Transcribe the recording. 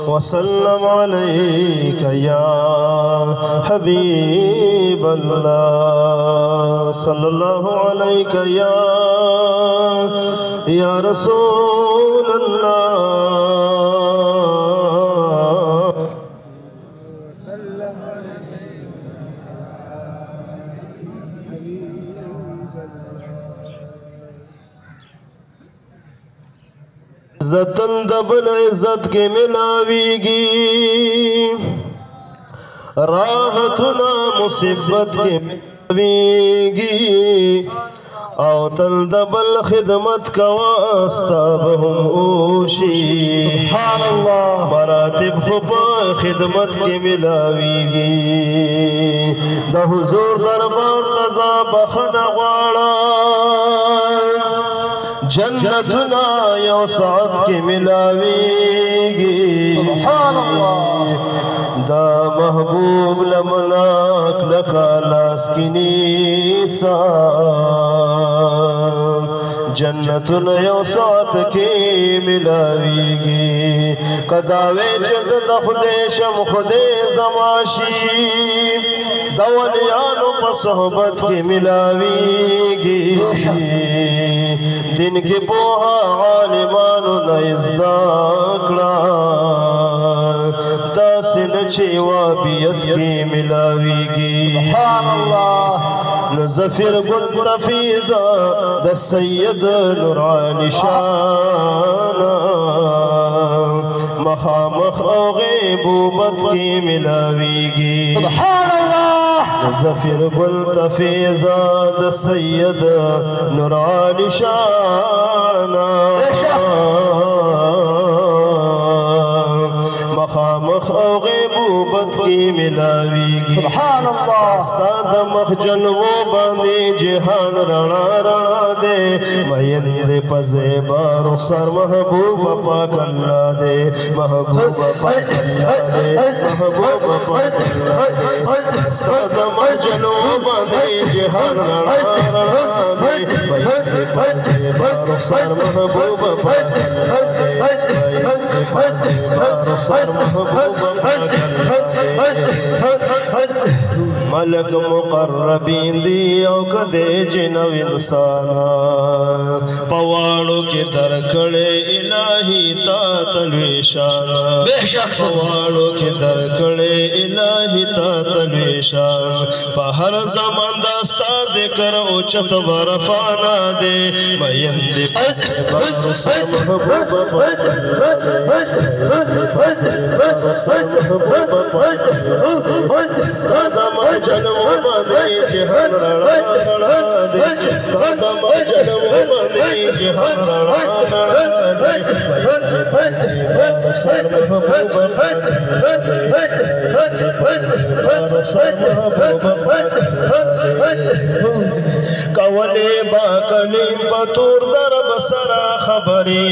वसल्लम अलैका या हबीब अल्लाह सल्लल्लाहु अलैका या रसूल अल्लाह। इज्जतन दबल इज्जत के मिलावीगी, राहतुना मुसीबत के मिलावीगी। आओ तल दबल खिदमत का वास्ता बहुम ओशी, सुभान अल्लाह मरातिब खुपा खिदमत के मिलावीगी। द हुजूर दरबार तजा बखना वाला जन्नतुना यो साथ के मिलावीगी। सुभान अल्लाह दा महबूब लमनाक लकालास की नीसा जन्नतुन यो साथ के मिलावीगी। कदावे जज़द खुदेशम खुदे जमाशी दवलियानो पर सोहबत के मिलावीगी। दिन के पोहा आलिमानो नइज़दाकड़ा दासिन चेवाबियत के मिलावीगी। सुभान अल्लाह नज़फिर गुल तफीज़ा द सैयद नूरानी शाना मखामख औ ग़ैबूबत की मिलावीगी। सुभान अल्लाह नज़फिर गुल तफीज़ा द सैयद नूरानी शाना मखामख औ ग़ैबूबत की मिलावीगी। सुभान अल्लाह उस्ताद मखजल वो बांधे जहान रणा रणा दे मयंदे पज़ेबा रुखसर महबूब पाक अल्लाह दे महबूब पाक अल्लाह दे महबूब पाक अल्लाह दे। उस्ताद मखजल वो बांधे जहान रणा रणा दे मयंदे पज़ेबा रुखसर महबूब पाक अल्लाह दे मयंदे पज़ेबा रुखसर महबूब पाक अल्लाह दे। मलक मुकर्रबीन दियो कदे जिनव इंसाना पवाड़ों के दरकड़े इलाही तातलवेशाना पवाड़ों के दरकड़े इलाही तातलवेशान पहर ज़मान दास्ता ज़िक्र उचत बरफाना दे मयंदे सदम जन्म बने जहन रणा रणा दे सदम जन्म बने जहन रणा रणा दे कवले बाकली बतूर दर बसरा खबरी।